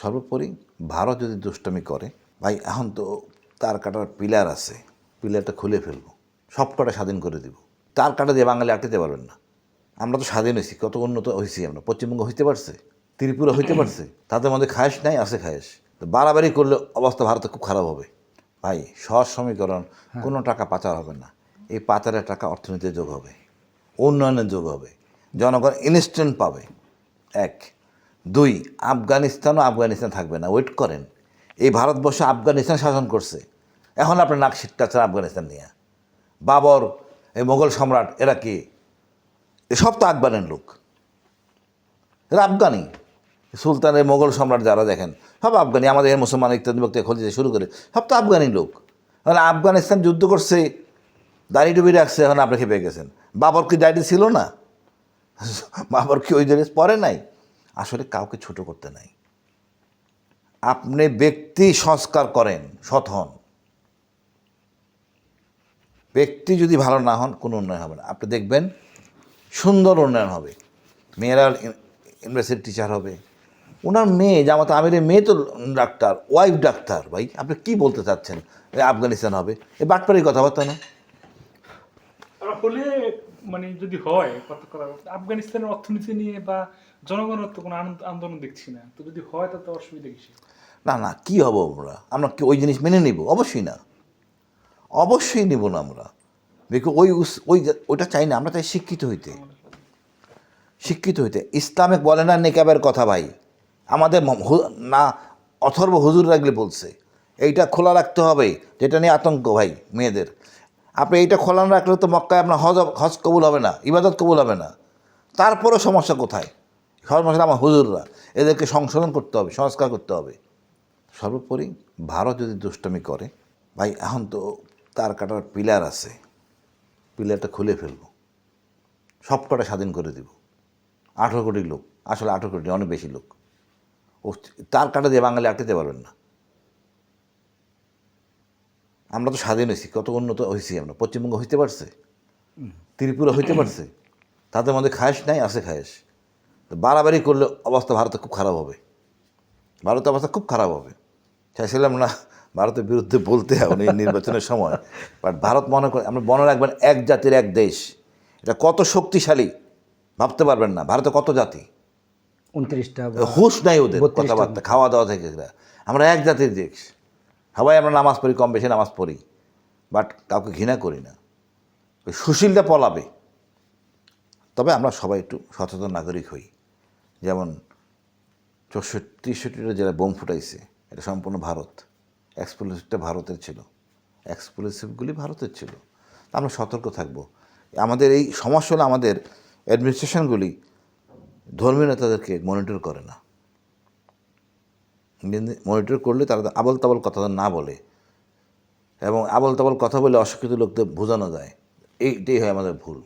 সর্বোপরি ভারত যদি দুষ্টামি করে, ভাই এখন তো তার কাটার পিলার আছে, পিলারটা খুলে ফেলবো, সব কটা স্বাধীন করে দিব। তার কাটা দিয়ে বাঙালি আটকাতে পারবেন না। আমরা তো স্বাধীন হয়েছি, কত উন্নত হয়েছি আমরা। পশ্চিমবঙ্গ হইতে পারছে, ত্রিপুরা হইতে পারছে, তাদের মধ্যে খায়েশ নাই, আছে খায়েশ। তো বাড়াবাড়ি করলে অবস্থা ভারতে খুব খারাপ হবে। ভাই সহজ সমীকরণ, কোনো টাকা পাচার হবে না। এই পাচারের টাকা অর্থনীতিতে যোগ হবে, উন্নয়নের যোগ হবে, জনগণ ইনস্ট্যান্ট পাবে। এক। দুই, আফগানিস্তান থাকবে না। ওয়েট করেন, এই ভারতবর্ষ আফগানিস্তান শাসন করছে, এখন আপনার নাক শিটকাচ্ছেন আফগানিস্তান নিয়ে। বাবর, এই মোগল সম্রাট, এরা কি? এসব তো আফগানের লোক, এরা আফগানি। সুলতানের মোগল সম্রাট যারা দেখেন সব আফগানি। আমাদের মুসলমান ইত্যাদি বক্তি খোঁজতে শুরু করে সব তো আফগানি লোক। এখন আফগানিস্তান যুদ্ধ করছে, দাড়ি টুবি রাখছে, এখন আপনি খেপে গেছেন। বাবর কি দাড়ি ছিল না? বাবর কি ওই জিনিস পরে নাই? আসলে কাউকে ছোট করতে নাই। আপনি ব্যক্তি সংস্কার করেন, সৎ হন। ব্যক্তি যদি ভালো না হন, কোনো উন্নয়ন হবে না। আপনি দেখবেন সুন্দর উন্নয়ন হবে। মেয়েরা ইউনিভার্সিটি টিচার হবে। ওনার মেয়ে জামাত আমিরের মেয়ে তো ডাক্তার, ওয়াইফ ডাক্তার। ভাই আপনি কি বলতে চাচ্ছেন? আফগানিস্তান হবে? এ বাটপাড়ির কথাবার্তা না। হলে মানে যদি হয় আফগানিস্তানের অর্থনীতি নিয়ে বা জনগণের তো কোনো আন্দোলন দেখছি না, তো যদি হয় তাতে অসুবিধা কিছু না না, কি হব আমরা কি ওই জিনিস মেনে নিব? অবশ্যই না, অবশ্যই নিব না আমরা। দেখো ওইটা চাই না। আমরা চাই শিক্ষিত হইতে। ইসলামে বলে না নেকাবের কথা। ভাই আমাদের না অথর্ব হুজুর রাখলে বলছে এইটা খোলা রাখতে হবে, যেটা নিয়ে আতঙ্ক ভাই মেয়েদের। আপনি এইটা খোলা না রাখলে তো মক্কায় আপনার হজ কবুল হবে না, ইবাদত কবুল হবে না। তারপরেও সমস্যা কোথায়? সমস্যা আমার হুজুররা, এদেরকে সংশোধন করতে হবে, সংস্কার করতে হবে। সর্বোপরি ভারত যদি দুষ্টামি করে, ভাই এখন তো তার কাটার পিলার আছে, পিলারটা খুলে ফেলবো, সব কটা স্বাধীন করে দিব। 18 কোটি লোক, আসলে 18 কোটি অনেক বেশি লোক। ও তার কাটা দিয়ে বাঙালি আটকাতে পারবেন না। আমরা তো স্বাধীন হয়েছি, কত উন্নত হয়েছি আমরা। পশ্চিমবঙ্গ হইতে পারছে, ত্রিপুরা হইতে পারছে, তাদের মধ্যে খায়েশ নাই, আছে খায়েশ। তো বাড়াবাড়ি করলে অবস্থা ভারতে খুব খারাপ হবে। ভারতের অবস্থা খুব খারাপ হবে। চাইছিলাম না ভারতের বিরুদ্ধে বলতে হবে এই নির্বাচনের সময়, বাট ভারত মনে করে, আমরা মনে রাখবেন এক জাতির এক দেশ, এটা কত শক্তিশালী ভাবতে পারবেন না। ভারতে কত জাতি, 29টা হুশ নাই ওদের কথাবার্তা, খাওয়া দাওয়া থেকে। আমরা এক জাতির দেশ, সবাই আমরা নামাজ পড়ি, কম বেশি নামাজ পড়ি, বাট কাউকে ঘৃণা করি না। ওই সুশীলটা পলাবে। তবে আমরা সবাই একটু সচেতন নাগরিক হই। যেমন 64-63টা জেলায় বোম ফুটাইছে, এটা সম্পূর্ণ ভারত। এক্সপ্লোসিভটা ভারতের ছিল, এক্সপ্লোসিভগুলি ভারতের ছিল। আমরা সতর্ক থাকব। আমাদের এই সমস্যা হলো আমাদের অ্যাডমিনিস্ট্রেশনগুলি ধর্মীয় নেতাদেরকে মনিটর করে না। মনিটর করলে তারা আবল তাবল কথা না বলে, এবং আবল তাবল কথা বলে অশিক্ষিত লোকদের বোঝানো যায়। এইটাই হয় আমাদের ভুল।